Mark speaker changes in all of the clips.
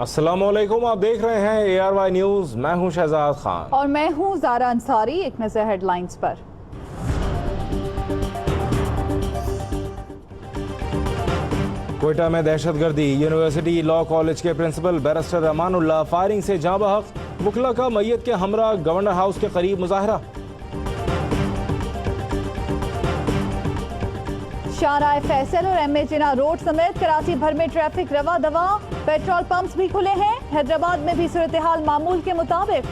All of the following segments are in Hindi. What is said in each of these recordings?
Speaker 1: अस्सलामुअलैकुम, आप देख रहे हैं ARY न्यूज। मैं हूं शहजाद खान
Speaker 2: और मैं हूं ज़ारा अंसारी। एक नजर हेडलाइंस पर।
Speaker 1: क्वेटा में दहशतगर्दी, यूनिवर्सिटी लॉ कॉलेज के प्रिंसिपल बैरिस्टर अमानुल्लाह फायरिंग से जाँ बहक। वकला का मैयत के हमरा गवर्नर हाउस के करीब मुजाहरा।
Speaker 2: शाहराह फैसल और MA जिना रोड समेत कराची भर में ट्रैफिक रवा दवा। पेट्रोल पंप्स भी खुले हैं। हैदराबाद में भी सूरत हाल मामूल के मुताबिक।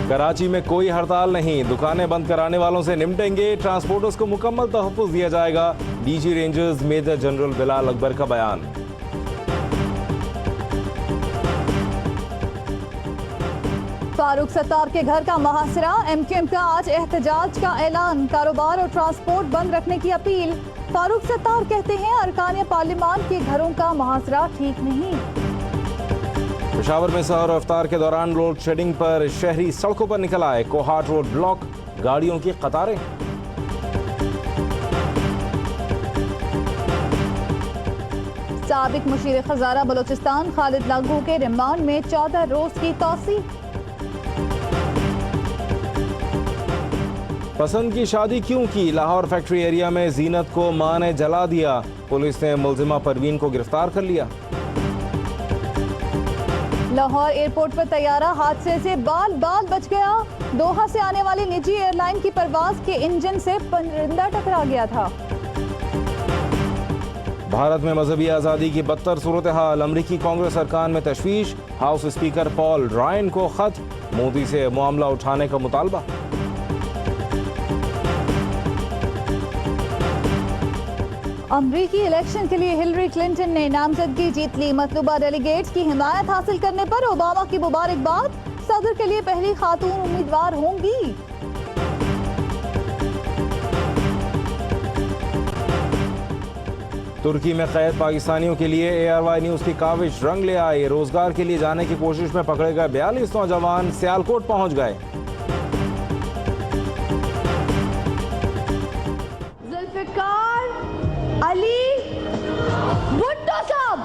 Speaker 1: कराची में कोई हड़ताल नहीं, दुकानें बंद कराने वालों से निपटेंगे। ट्रांसपोर्टर्स को मुकम्मल तहफ़्फ़ुज़ दिया जाएगा। DG rangers major general Bilal Akbar का बयान।
Speaker 2: फारूक सत्तार के घर का मुहासरा। MQM का आज एहतजाज का ऐलान। कारोबार और ट्रांसपोर्ट बंद रखने की अपील। फारूक सत्तार कहते हैं अरकान पार्लिमान के घरों का मुहासरा ठीक नहीं।
Speaker 1: पेशावर में सहर और इफ्तार के दौरान लोड शेडिंग पर शहरी सड़कों पर निकल आए। कोहाट रोड ब्लॉक, गाड़ियों की कतारें।
Speaker 2: साबिक मुशीर खजाना बलोचिस्तान खालिद लागू के रिमांड में 14 रोज की तौसी।
Speaker 1: पसंद की शादी क्यों की? लाहौर फैक्ट्री एरिया में जीनत को मां ने जला दिया। पुलिस ने मुलजिमा परवीन को गिरफ्तार कर लिया।
Speaker 2: लाहौर एयरपोर्ट पर तैयारा हादसे से बाल बाल बच गया। दोहा से आने वाली निजी एयरलाइन की परवाज के इंजन से परिंदा टकरा गया था।
Speaker 1: भारत में मजहबी आज़ादी की बदतर सूरत हाल। अमरीकी कांग्रेस अरकान में तशवीश। हाउस स्पीकर पॉल रायन को खत, मोदी से मामला उठाने का मुतालबा।
Speaker 2: अमरीकी इलेक्शन के लिए हिलरी क्लिंटन ने नामजदगी जीत ली। मतलूबा डेलीगेट्स की हिमायत हासिल करने पर ओबामा की मुबारकबाद। सदर के लिए पहली खातून उम्मीदवार होंगी।
Speaker 1: तुर्की में कैद पाकिस्तानियों के लिए ARY न्यूज की काविश रंग ले आई। रोजगार के लिए जाने की कोशिश में पकड़े गए 42 नौजवान सियालकोट पहुंच गए।
Speaker 2: अली भुट्टो साहब।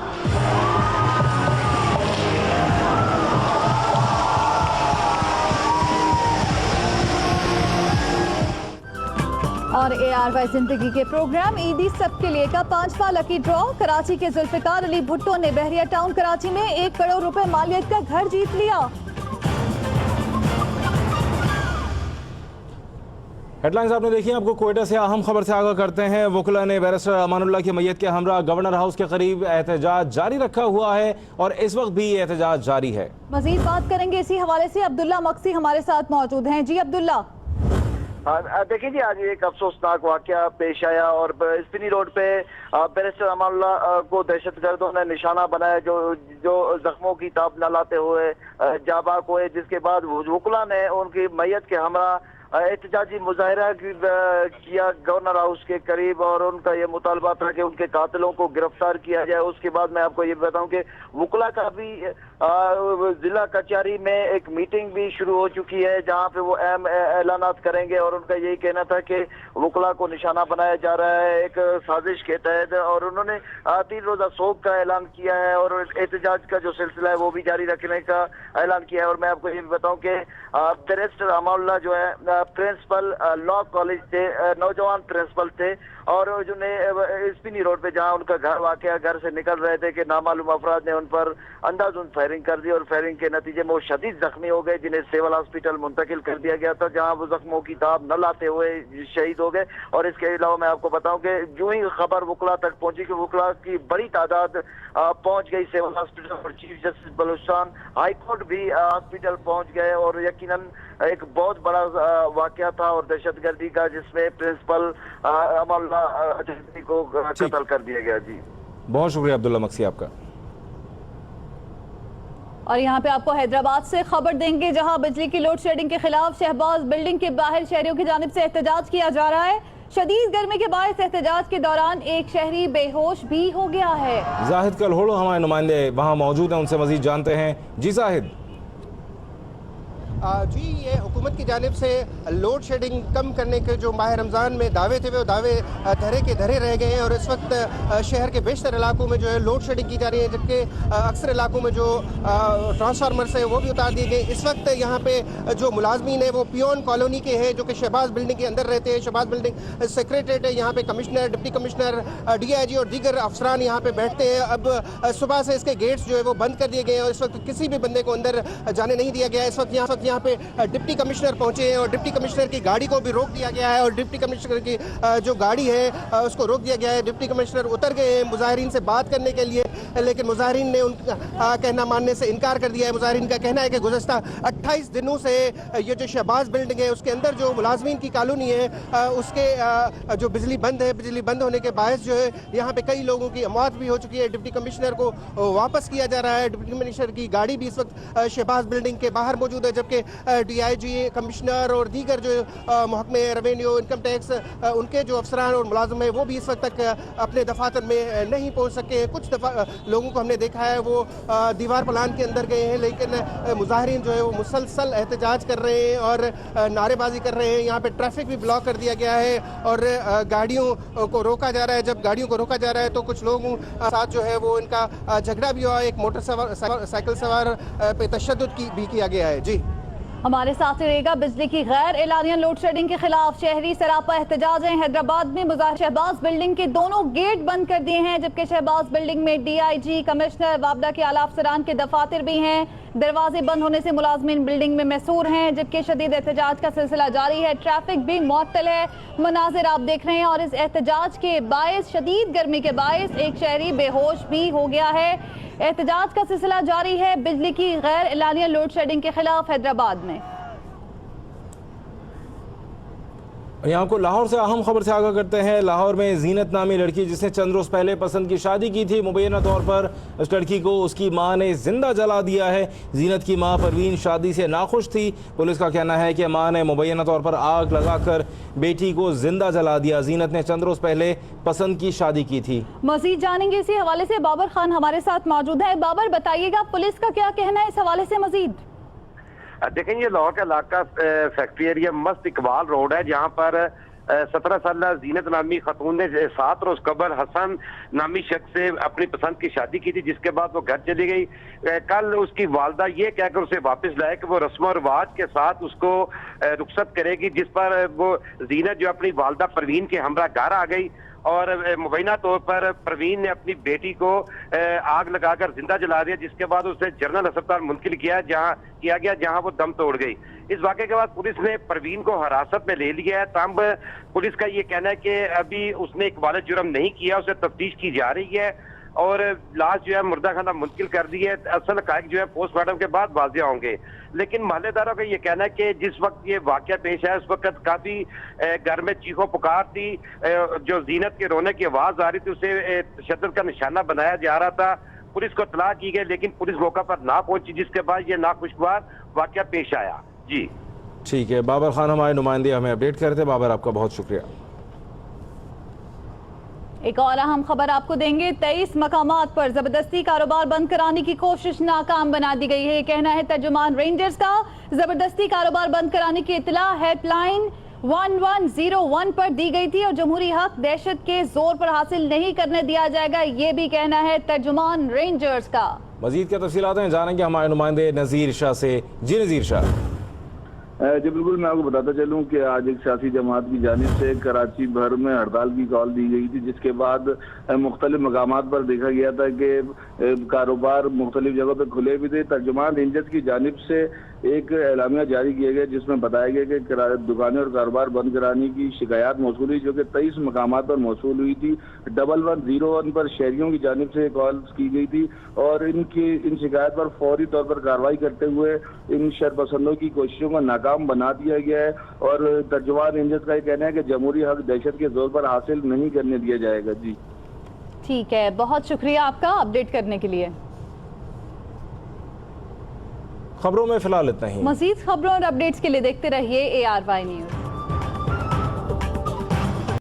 Speaker 2: और ARY जिंदगी के प्रोग्राम ईदी सबके लिए का 5वां लकी ड्रॉ। कराची के जुल्फिकार अली भुट्टो ने बहरिया टाउन कराची में 1 करोड़ रुपए मालियत का घर जीत लिया।
Speaker 1: हेडलाइंस आपने देखी। आपको क्वेटा से अहम खबर से आगाह करते हैं। वकला ने बैरिस्टर अमानुल्लाह की मैयत के हमरा गवर्नर हाउस के करीब एहतजाज जारी रखा हुआ है और इस वक्त भी एहतजाज जारी है।
Speaker 2: मजीद बात करेंगे इसी हवाले से। अब्दुल्ला मक्सी हमारे साथ मौजूद हैं। जी अब्दुल्ला।
Speaker 3: देखिए जी, आज एक अफसोसनाक वाकया पेश आया और स्पिनी रोड पे बैरिस्टर अमानुल्लाह को दहशतगर्दों ने निशाना बनाया, जो जख्मों की ताब न लाते हुए जाबाक हुए, जिसके बाद वकला ने उनकी मैयत के हमरा एहतजाजी मुजाहरा किया गवर्नर हाउस के करीब और उनका ये मुतालबा था कि उनके कातिलों को गिरफ्तार किया जाए। उसके बाद मैं आपको ये बताऊं कि वकला का भी जिला कचहरी में एक मीटिंग भी शुरू हो चुकी है, जहां पे वो अहम ऐलानात करेंगे और उनका यही कहना था कि वकला को निशाना बनाया जा रहा है एक साजिश के तहत। और उन्होंने 3 रोजा शोक का ऐलान किया है और एहतजाज का जो सिलसिला है वो भी जारी रखने का ऐलान किया है। और मैं आपको ये भी बताऊं कि बैरिस्टर अमानुल्लाह जो है प्रिंसिपल लॉ कॉलेज थे, नौजवान प्रिंसिपल थे और जो स्पिनी रोड पे जहां उनका घर वाकया, घर से निकल रहे थे कि नामालूम अफराद ने उन पर अंधाधुंध फायरिंग कर दी और फायरिंग के नतीजे में वो शदीद जख्मी हो गए, जिन्हें सिविल हॉस्पिटल मुंतकिल कर दिया गया था, जहां वो जख्मों की ताब न लाते हुए शहीद हो गए। और इसके अलावा मैं आपको बताऊं कि जो ही खबर वकला तक पहुंची कि वकला की बड़ी तादाद पहुंच गई सिविल हॉस्पिटल और chief justice Balochistan high court भी हॉस्पिटल पहुंच गए और यकीनन एक बहुत बड़ा वाकया था और दहशतगर्दी का, जिसमें प्रिंसिपल अमानुल्लाह को कत्ल कर दिया गया। जी
Speaker 1: बहुत शुक्रिया अब्दुल्ला मक्सी आपका।
Speaker 2: और यहाँ पे आपको हैदराबाद से खबर देंगे, जहां बिजली की लोड शेडिंग के खिलाफ शहबाज बिल्डिंग के बाहर शहरियों की जानिब से एहतजाज किया जा रहा है। शदीद गर्मी के बायस एहतजाज के दौरान एक शहरी बेहोश भी हो गया है।
Speaker 1: जाहिद कलहोड़ो हमारे नुमाइंदे वहां मौजूद हैं, उनसे मजीद जानते हैं। जी जाहिद।
Speaker 4: जी, ये हुकूमत की जानिब से लोड शेडिंग कम करने के जो माह रमज़ान में दावे थे वो दावे धरे के धरे रह गए हैं और इस वक्त शहर के बेशतर इलाकों में जो है लोड शेडिंग की जा रही है, जबकि अक्सर इलाकों में जो ट्रांसफार्मर्स हैं वो भी उतार दिए गए। इस वक्त यहाँ पे जो मुलाजमीन है वो पियोन कॉलोनी के हैं, जो कि शहबाज बिल्डिंग के अंदर रहते हैं। शहबाज बिल्डिंग सेक्रेटरीट है, यहाँ पे कमिश्नर, डिप्टी कमिश्नर, DIG और दीगर अफसरान यहाँ पे बैठते हैं। अब सुबह से इसके गेट्स जो है वो बंद कर दिए गए हैं और इस वक्त किसी भी बंदे को अंदर जाने नहीं दिया गया है। इस वक्त यहाँ पे डिप्टी कमिश्नर पहुंचे हैं और डिप्टी कमिश्नर की गाड़ी को भी रोक दिया गया है और डिप्टी कमिश्नर की जो गाड़ी है उसको रोक दिया गया है। डिप्टी कमिश्नर उतर गए हैं मुजाहिरीन से बात करने के लिए, लेकिन मुजाहिरीन ने उनका कहना मानने से इनकार कर दिया है। मुजाहिरीन का कहना है कि गुज़श्ता 28 दिनों से ये जो शहबाज बिल्डिंग है उसके अंदर जो मुलाजमीन की कॉलोनी है उसके जो बिजली बंद है, बिजली बंद होने के बायस जो है यहाँ पे कई लोगों की मौत भी हो चुकी है। डिप्टी कमिश्नर को वापस किया जा रहा है। डिप्टी कमिश्नर की गाड़ी भी इस वक्त शहबाज बिल्डिंग के बाहर मौजूद है, जबकि DIG, कमिश्नर और दीगर जो महकमे रेवेन्यू, इनकम टैक्स, उनके जो अफसरान और मुलाजिम है वो भी इस वक्त तक अपने दफातर में नहीं पहुंच सके हैं। कुछ लोगों को हमने देखा है वो दीवार पलान के अंदर गए हैं, लेकिन मुजाहिरीन जो है वो मुसलसल एहतजाज कर रहे हैं और नारेबाजी कर रहे हैं। यहाँ पे ट्रैफिक भी ब्लॉक कर दिया गया है और गाड़ियों को रोका जा रहा है। जब गाड़ियों को रोका जा रहा है तो कुछ लोगों साथ जो है वो इनका झगड़ा भी हुआ, एक मोटरसाइकिल सवार पे तशद्दुद भी किया गया है। जी,
Speaker 2: हमारे साथ रहेगा। बिजली की गैर एलानिया लोड शेडिंग के खिलाफ शहरी सरापा एहतजाज है। हैदराबाद में शहबाज बिल्डिंग के दोनों गेट बंद कर दिए हैं, जबकि शहबाज बिल्डिंग में DIG, कमिश्नर, वाबदा के आला अफसरान के दफातर भी हैं। दरवाजे बंद होने से मुलाजमीन बिल्डिंग में महसूर हैं, जबकि शदीद एहतजाज का सिलसिला जारी है। ट्रैफिक भी मुअत्तल है। मनाजिर आप देख रहे हैं और इस एहतजाज के बायस, शदीद गर्मी के बायस, एक शहरी बेहोश भी हो गया है। एहतजाज का सिलसिला जारी है बिजली की गैर एलानिया लोड शेडिंग के खिलाफ हैदराबाद में।
Speaker 1: यहाँ को लाहौर से अहम खबर से आगाह करते हैं। लाहौर में जीनत नामी लड़की जिसने चंद रोज पहले पसंद की शादी की थी, मुबैना तौर पर उस लड़की को उसकी मां ने जिंदा जला दिया है। जीनत की मां परवीन शादी से नाखुश थी। पुलिस का कहना है कि मां ने मुबैना तौर पर आग लगाकर बेटी को जिंदा जला दिया। जीनत ने चंद रोज पहले पसंद की शादी की थी।
Speaker 2: मजीद जानेंगे इसी हवाले से। बाबर खान हमारे साथ मौजूद है। बाबर, बताइएगा पुलिस का क्या कहना है इस हवाले से मजीद?
Speaker 5: देखें, ये लाहौर का इलाका फैक्ट्री एरिया मस्त इकबाल रोड है, जहाँ पर 17 साल जीनत नामी खतून ने 7 रोज कबल हसन नामी शख्स से अपनी पसंद की शादी की थी, जिसके बाद वो घर चली गई। कल उसकी वालदा ये कहकर उसे वापस लाए कि वो रस्म और रिवाज के साथ उसको रुखसत करेगी, जिस पर वो जीनत जो अपनी वालदा परवीन के हमरा घर आ गई और मुबैना तौर पर परवीन ने अपनी बेटी को आग लगाकर जिंदा जला दिया, जिसके बाद उसे जनरल अस्पताल मुंतकिल किया गया जहां वो दम तोड़ गई। इस वाक़े के बाद पुलिस ने परवीन को हिरासत में ले लिया है। तब पुलिस का ये कहना है कि अभी उसने इकबाल जुर्म नहीं किया, उसे तफ्तीश की जा रही है और लाश जो है मुर्दा खाना मुंतकिल कर दी है। असल हक़ाइक़ जो है पोस्टमार्टम के बाद वाज़ेह होंगे। लेकिन मोहल्लेदारों का ये कहना है कि जिस वक्त ये वाक़या पेश है उस वक्त काफी घर में चीखों पुकार थी, जो जीनत के रोने की आवाज आ रही थी उसे तशद्दुद का निशाना बनाया जा रहा था। पुलिस को इत्तला की गई, लेकिन पुलिस मौका पर ना पहुंची, जिसके बाद ये नाखुशगवार वाक़या पेश आया। जी
Speaker 1: ठीक है, बाबर खान हमारे नुमाइंदे हमें अपडेट कर रहे थे। बाबर, आपका बहुत शुक्रिया।
Speaker 2: एक और अहम खबर आपको देंगे। 23 मकामात पर जबरदस्ती कारोबार बंद कराने की कोशिश नाकाम बना दी गई है, कहना है तर्जुमान रेंजर्स का। जबरदस्ती कारोबार बंद कराने की इत्तला हेल्पलाइन 1101 पर दी गई थी और जमहूरी हक दहशत के जोर पर हासिल नहीं करने दिया जाएगा, ये भी कहना है तर्जुमान रेंजर्स का।
Speaker 1: मजीद क्या तफसीलात हैं जानेंगे हमारे नुमाइंदे नज़ीर शाह से। जी नज़ीर शाह।
Speaker 6: जी बिल्कुल, मैं आपको बताता चलूं कि आज एक सियासी जमात की जानिब से कराची भर में हड़ताल की कॉल दी गई थी, जिसके बाद मुख्तलिफ मकामात पर देखा गया था कि कारोबार मुख्तलिफ जगहों पर खुले भी थे। तर्जुमान रेंजर्स की जानिब से एक एलामिया जारी किया गया जिसमें बताया गया कि दुकानें और कारोबार बंद कराने की शिकायत मौसूल हुई, जो कि 23 मकामात पर मौसूल हुई थी। 1101 पर शहरियों की जानिब से कॉल की गई थी और इन शिकायत पर फौरी तौर पर कार्रवाई करते हुए इन शरपसंदों की कोशिशों को नाकाम बना दिया गया है। और तर्जुमान रेंजर्स का ये कहना है कि जमहूरी हक दहशत के जोर पर हासिल नहीं करने दिया जाएगा। जी
Speaker 2: ठीक है, बहुत शुक्रिया आपका अपडेट करने के लिए।
Speaker 1: खबरों में फिलहाल इतना ही।
Speaker 2: मजीद खबरों और अपडेट्स के लिए देखते रहिए ARY न्यूज़।